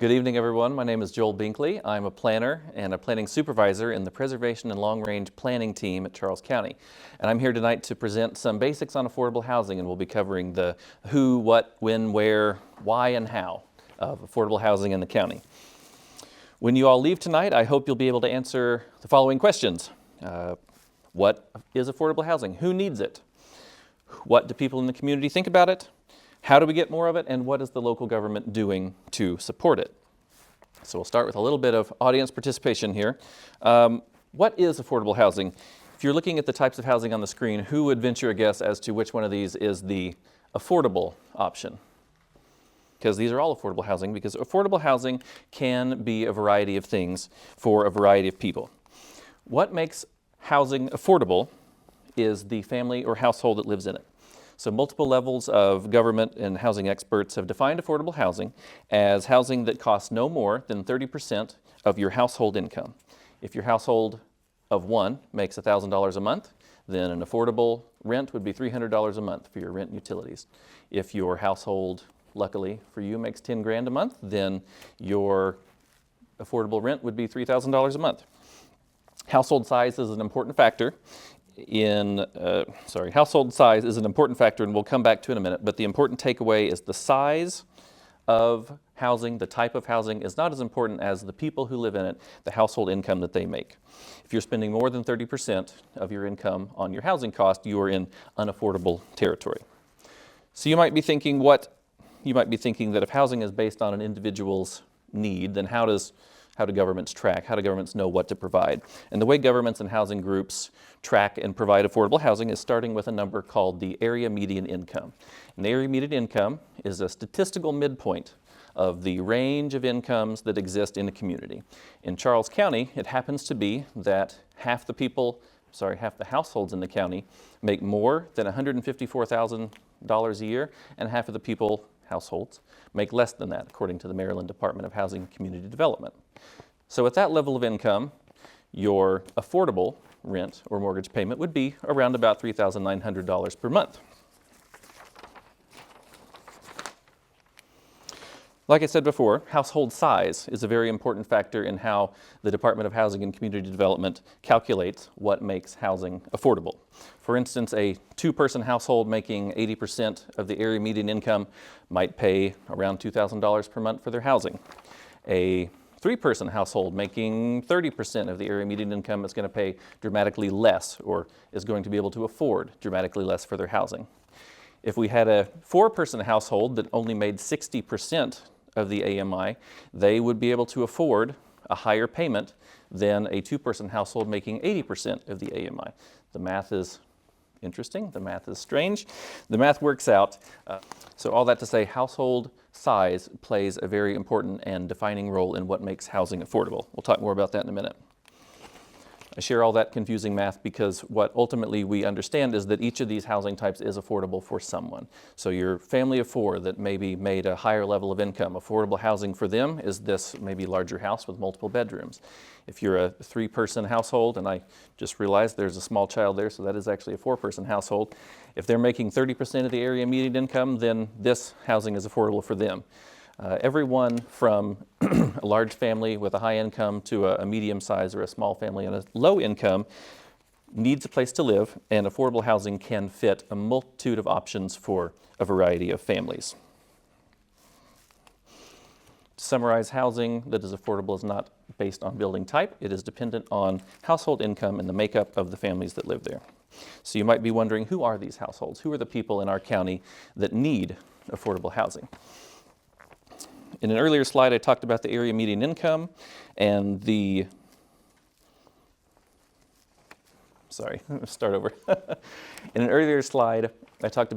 Good evening, everyone. My name is Joel Binkley. I'm a planner and a planning supervisor in the Preservation and Long Range Planning team at Charles County. And I'm here tonight to present some basics on affordable housing, and we'll be covering the who, what, when, where, why, and how of affordable housing in the county. When you all leave tonight, I hope you'll be able to answer the following questions. What is affordable housing? Who needs it? What do people in the community think about it? How do we get more of it? And what is the local government doing to support it? So we'll start with a little bit of audience participation here. What is affordable housing? If you're looking at the types of housing on the screen, who would venture a guess as to which one of these is the affordable option? Because these are all affordable housing, because affordable housing can be a variety of things for a variety of people. What makes housing affordable is the family or household that lives in it. So multiple levels of government and housing experts have defined affordable housing as housing that costs no more than 30% of your household income. If your household of one makes $1,000 a month, then an affordable rent would be $300 a month for your rent and utilities. If your household, luckily for you, makes 10 grand a month, then your affordable rent would be $3,000 a month. Household size is an important factor. Household size is an important factor, and we'll come back to it in a minute, but the important takeaway is the size of housing, the type of housing, is not as important as the people who live in it, the household income that they make. If you're spending more than 30% of your income on your housing cost, you are in unaffordable territory. So you might be thinking that if housing is based on an individual's need, then how do governments track? How do governments know what to provide? And the way governments and housing groups track and provide affordable housing is starting with a number called the area median income. And the area median income is a statistical midpoint of the range of incomes that exist in a community. In Charles County, it happens to be that half the households in the county make more than $154,000 a year, and half of the households make less than that, according to the Maryland Department of Housing and Community Development. So at that level of income, your affordable rent or mortgage payment would be around about $3,900 per month. Like I said before, household size is a very important factor in how the Department of Housing and Community Development calculates what makes housing affordable. For instance, a two-person household making 80% of the area median income might pay around $2,000 per month for their housing. A three-person household making 30% of the area median income is going to pay dramatically less, or is going to be able to afford dramatically less for their housing. If we had a four-person household that only made 60% of the AMI, they would be able to afford a higher payment than a two-person household making 80% of the AMI. The math is interesting. The math is strange. The math works out. So all that to say, household size plays a very important and defining role in what makes housing affordable. We'll talk more about that in a minute. I share all that confusing math because what ultimately we understand is that each of these housing types is affordable for someone. So your family of four that maybe made a higher level of income, affordable housing for them is this maybe larger house with multiple bedrooms. If you're a three-person household, and I just realized there's a small child there, so that is actually a four-person household. If they're making 30% of the area median income, then this housing is affordable for them. Everyone from a large family with a high income to a medium size or a small family and a low income needs a place to live, and affordable housing can fit a multitude of options for a variety of families. To summarize, housing that is affordable is not based on building type. It is dependent on household income and the makeup of the families that live there. So you might be wondering, who are these households? Who are the people in our county that need affordable housing? In an earlier slide, I talked about the area median income and In an earlier slide, I talked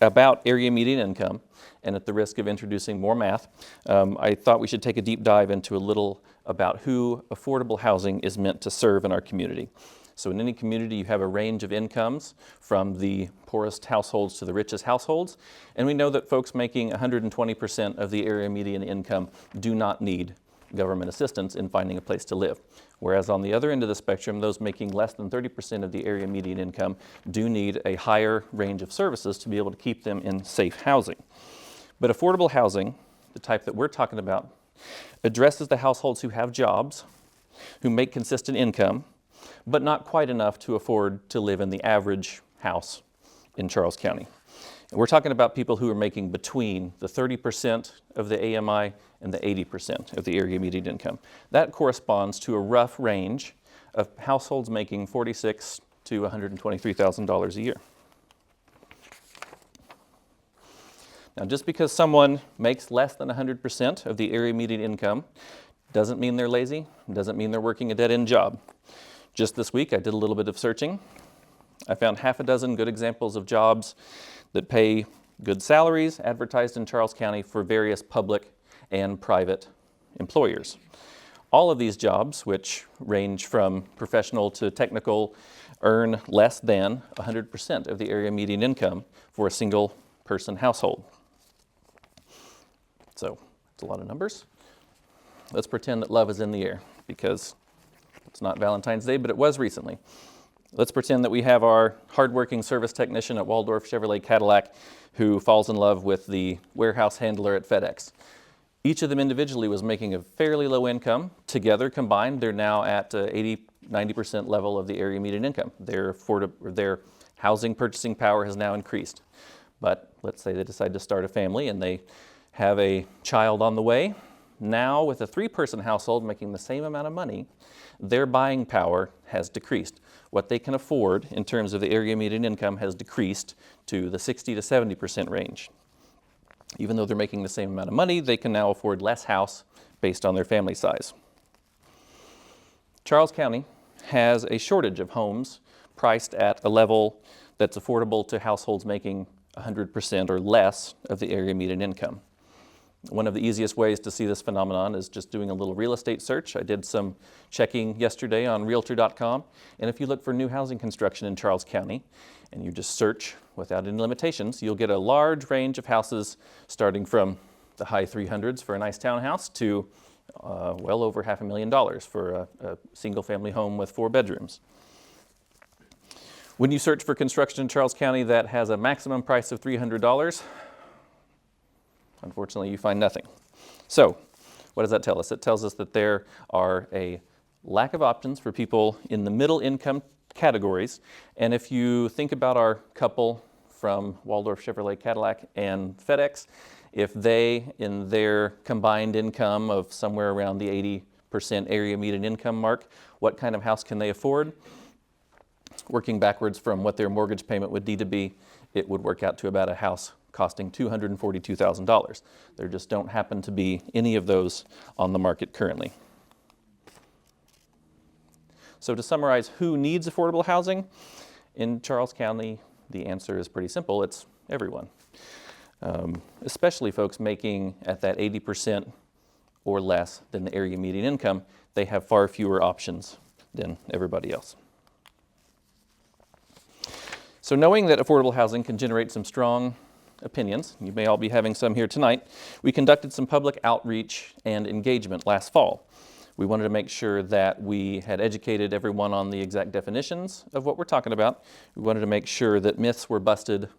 about area median income, and at the risk of introducing more math, I thought we should take a deep dive into a little about who affordable housing is meant to serve in our community. So in any community, you have a range of incomes from the poorest households to the richest households. And we know that folks making 120% of the area median income do not need government assistance in finding a place to live. Whereas on the other end of the spectrum, those making less than 30% of the area median income do need a higher range of services to be able to keep them in safe housing. But affordable housing, the type that we're talking about, addresses the households who have jobs, who make consistent income, but not quite enough to afford to live in the average house in Charles County. And we're talking about people who are making between the 30% of the AMI and the 80% of the area median income. That corresponds to a rough range of households making $46,000 to $123,000 a year. Now, just because someone makes less than 100% of the area median income doesn't mean they're lazy, doesn't mean they're working a dead-end job. Just this week, I did a little bit of searching. I found half a dozen good examples of jobs that pay good salaries advertised in Charles County for various public and private employers. All of these jobs, which range from professional to technical, earn less than 100% of the area median income for a single person household. So, it's a lot of numbers. Let's pretend that love is in the air, because it's not Valentine's Day, but it was recently. Let's pretend that we have our hardworking service technician at Waldorf Chevrolet Cadillac who falls in love with the warehouse handler at FedEx. Each of them individually was making a fairly low income. Together, combined, they're now at 80-90% level of the area median income. Their housing purchasing power has now increased. But let's say they decide to start a family and they have a child on the way. Now, with a 3-person household making the same amount of money, their buying power has decreased. What they can afford in terms of the area median income has decreased to the 60 to 70% range. Even though they're making the same amount of money, they can now afford less house based on their family size. Charles County has a shortage of homes priced at a level that's affordable to households making 100% or less of the area median income. One of the easiest ways to see this phenomenon is just doing a little real estate search. I did some checking yesterday on Realtor.com, and if you look for new housing construction in Charles County, and you just search without any limitations, you'll get a large range of houses starting from the high 300s for a nice townhouse to well over $500,000 for a single-family home with 4 bedrooms. When you search for construction in Charles County that has a maximum price of $300, unfortunately, you find nothing. So, what does that tell us? It tells us that there are a lack of options for people in the middle income categories. And if you think about our couple from Waldorf Chevrolet Cadillac and FedEx, if they, in their combined income of somewhere around the 80% area median income mark, what kind of house can they afford? Working backwards from what their mortgage payment would need to be, it would work out to about a house costing $242,000. There just don't happen to be any of those on the market currently. So to summarize, who needs affordable housing? In Charles County, the answer is pretty simple. It's everyone. Especially folks making at that 80% or less than the area median income. They have far fewer options than everybody else. So knowing that affordable housing can generate some strong opinions, you may all be having some here tonight, we conducted some public outreach and engagement last fall. We wanted to make sure that we had educated everyone on the exact definitions of what we're talking about. We wanted to make sure that myths were busted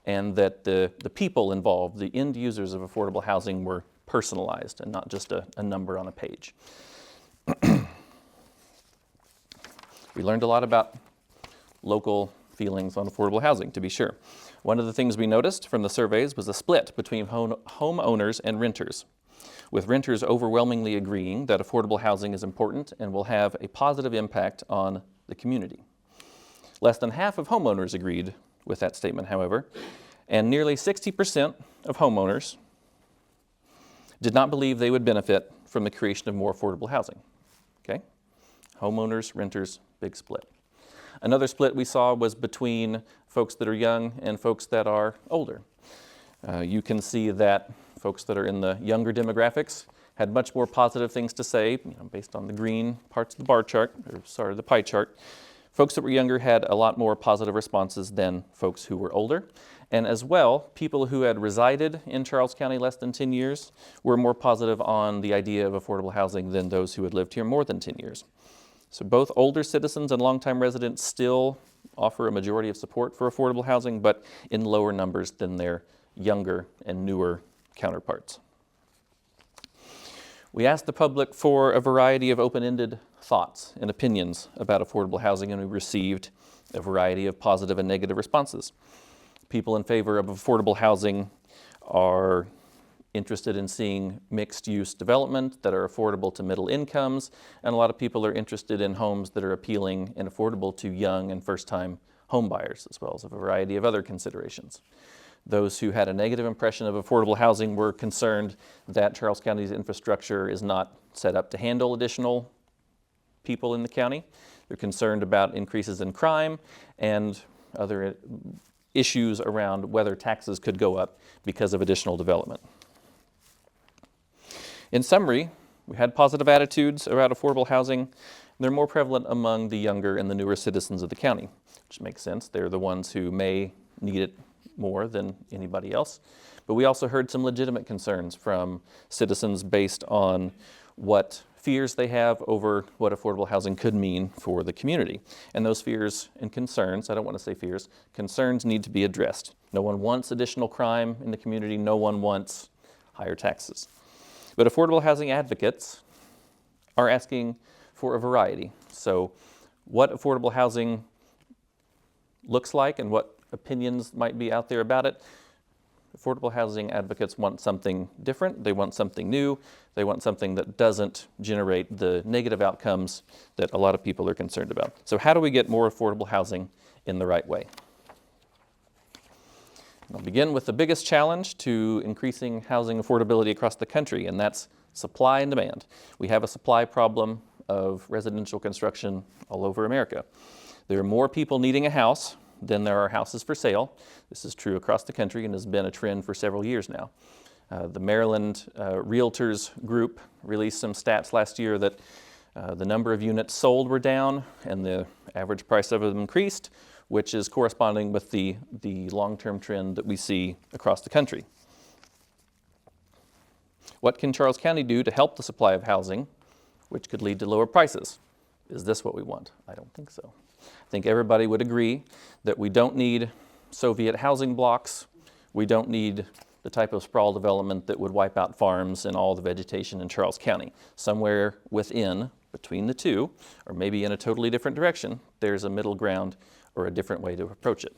and that the people involved, the end users of affordable housing, were personalized and not just a number on a page. We learned a lot about local feelings on affordable housing, to be sure. One of the things we noticed from the surveys was a split between homeowners and renters, with renters overwhelmingly agreeing that affordable housing is important and will have a positive impact on the community. Less than half of homeowners agreed with that statement, however, and nearly 60% of homeowners did not believe they would benefit from the creation of more affordable housing. Okay? Homeowners, renters, big split. Another split we saw was between folks that are young and folks that are older. You can see that folks that are in the younger demographics had much more positive things to say, based on the green parts of the bar chart, the pie chart. Folks that were younger had a lot more positive responses than folks who were older. And as well, people who had resided in Charles County less than 10 years were more positive on the idea of affordable housing than those who had lived here more than 10 years. So both older citizens and longtime residents still offer a majority of support for affordable housing, but in lower numbers than their younger and newer counterparts. We asked the public for a variety of open-ended thoughts and opinions about affordable housing, and we received a variety of positive and negative responses. People in favor of affordable housing are interested in seeing mixed-use development that are affordable to middle incomes, and a lot of people are interested in homes that are appealing and affordable to young and first-time home buyers, as well as a variety of other considerations. Those who had a negative impression of affordable housing were concerned that Charles County's infrastructure is not set up to handle additional people in the county. They're concerned about increases in crime and other issues around whether taxes could go up because of additional development. In summary, we had positive attitudes about affordable housing. They're more prevalent among the younger and the newer citizens of the county, which makes sense. They're the ones who may need it more than anybody else. But we also heard some legitimate concerns from citizens based on what fears they have over what affordable housing could mean for the community. And those fears and concerns, I don't want to say fears, concerns need to be addressed. No one wants additional crime in the community. No one wants higher taxes. But affordable housing advocates are asking for a variety. So what affordable housing looks like and what opinions might be out there about it. Affordable housing advocates want something different. They want something new. They want something that doesn't generate the negative outcomes that a lot of people are concerned about. So how do we get more affordable housing in the right way? I'll begin with the biggest challenge to increasing housing affordability across the country, and that's supply and demand. We have a supply problem of residential construction all over America. There are more people needing a house than there are houses for sale. This is true across the country and has been a trend for several years now. The Maryland Realtors Group released some stats last year that the number of units sold were down and the average price of them increased, which is corresponding with the long-term trend that we see across the country. What can Charles County do to help the supply of housing, which could lead to lower prices? Is this what we want? I don't think so. I think everybody would agree that we don't need Soviet housing blocks. We don't need the type of sprawl development that would wipe out farms and all the vegetation in Charles County. Somewhere between the two, or maybe in a totally different direction, there's a middle ground or a different way to approach it.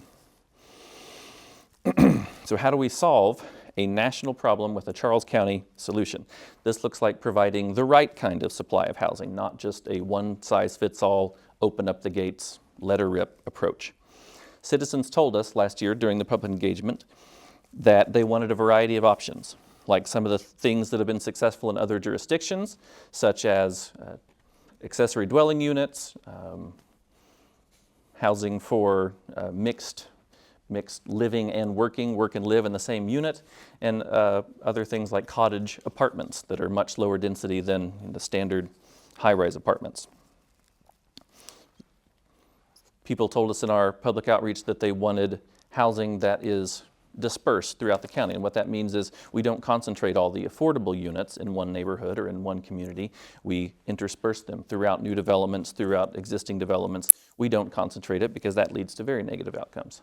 So how do we solve a national problem with a Charles County solution? This looks like providing the right kind of supply of housing, not just a one-size-fits-all, open up the gates, let her rip approach. Citizens told us last year during the public engagement that they wanted a variety of options, like some of the things that have been successful in other jurisdictions, such as accessory dwelling units, housing for mixed living and work and live in the same unit, and other things like cottage apartments that are much lower density than the standard high-rise apartments. People told us in our public outreach that they wanted housing that is dispersed throughout the county. And what that means is we don't concentrate all the affordable units in one neighborhood or in one community. We intersperse them throughout new developments, throughout existing developments. We don't concentrate it because that leads to very negative outcomes.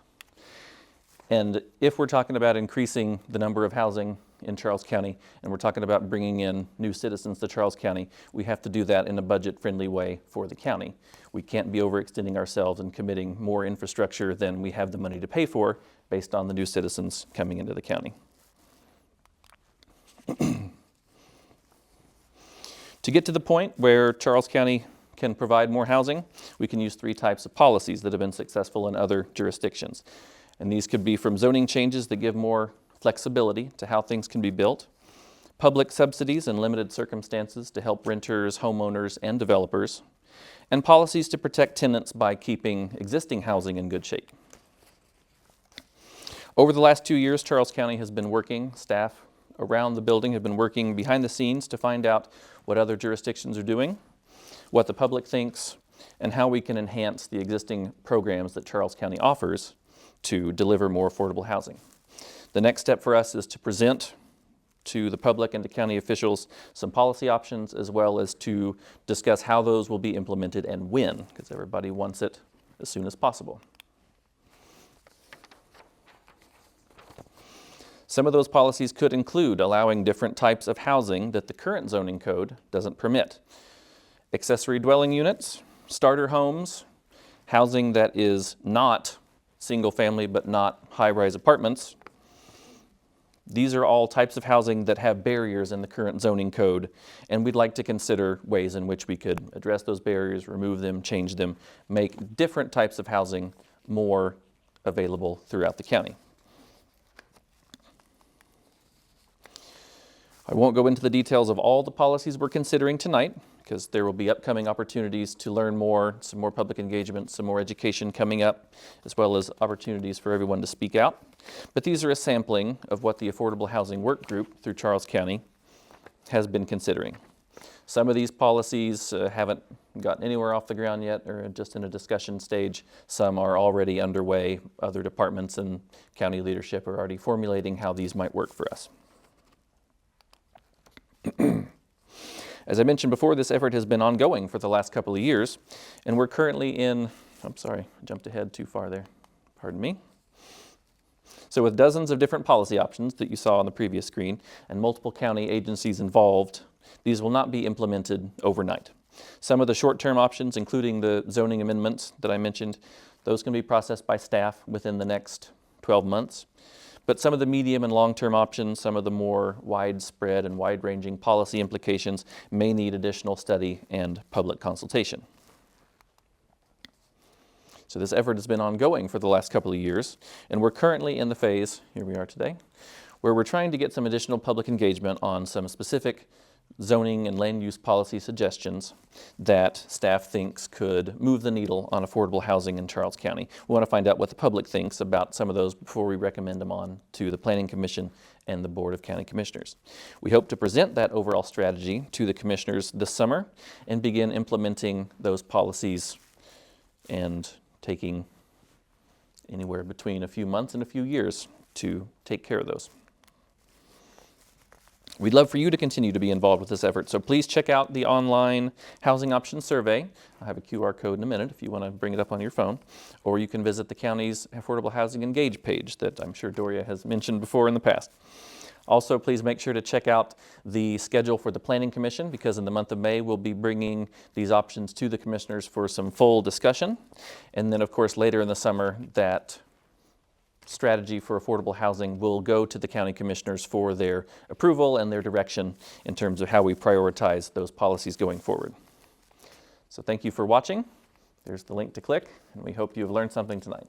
And if we're talking about increasing the number of housing in Charles County, and we're talking about bringing in new citizens to Charles County, we have to do that in a budget-friendly way for the county. We can't be overextending ourselves and committing more infrastructure than we have the money to pay for based on the new citizens coming into the county. To get to the point where Charles County can provide more housing, we can use three types of policies that have been successful in other jurisdictions. And these could be from zoning changes that give more flexibility to how things can be built, public subsidies in limited circumstances to help renters, homeowners, and developers, and policies to protect tenants by keeping existing housing in good shape. Over the last 2 years, Charles County has been working, staff around the building have been working behind the scenes to find out what other jurisdictions are doing, what the public thinks, and how we can enhance the existing programs that Charles County offers to deliver more affordable housing. The next step for us is to present to the public and to county officials some policy options, as well as to discuss how those will be implemented and when, because everybody wants it as soon as possible. Some of those policies could include allowing different types of housing that the current zoning code doesn't permit. Accessory dwelling units, starter homes, housing that is not single family but not high-rise apartments. These are all types of housing that have barriers in the current zoning code, and we'd like to consider ways in which we could address those barriers, remove them, change them, make different types of housing more available throughout the county. I won't go into the details of all the policies we're considering tonight, because there will be upcoming opportunities to learn more, some more public engagement, some more education coming up, as well as opportunities for everyone to speak out. But these are a sampling of what the Affordable Housing Work Group through Charles County has been considering. Some of these policies haven't gotten anywhere off the ground yet, or just in a discussion stage. Some are already underway. Other departments and county leadership are already formulating how these might work for us. As I mentioned before, this effort has been ongoing for the last couple of years, and we're currently in, I'm sorry, I jumped ahead too far there, pardon me. So with dozens of different policy options that you saw on the previous screen and multiple county agencies involved, these will not be implemented overnight. Some of the short-term options, including the zoning amendments that I mentioned, those can be processed by staff within the next 12 months. But some of the medium and long-term options, some of the more widespread and wide-ranging policy implications may need additional study and public consultation. So this effort has been ongoing for the last couple of years, and we're currently in the phase, here we are today, where we're trying to get some additional public engagement on some specific zoning and land use policy suggestions that staff thinks could move the needle on affordable housing in Charles County. We want to find out what the public thinks about some of those before we recommend them on to the Planning Commission and the Board of County Commissioners. We hope to present that overall strategy to the commissioners this summer and begin implementing those policies and taking anywhere between a few months and a few years to take care of those. We'd love for you to continue to be involved with this effort, so please check out the online Housing Options Survey. I'll have a QR code in a minute if you want to bring it up on your phone, or you can visit the county's Affordable Housing Engage page that I'm sure Doria has mentioned before in the past. Also, please make sure to check out the schedule for the Planning Commission, because in the month of May we'll be bringing these options to the commissioners for some full discussion. And then, of course, later in the summer, that strategy for affordable housing will go to the county commissioners for their approval and their direction in terms of how we prioritize those policies going forward. So thank you for watching. There's the link to click, and we hope you've learned something tonight.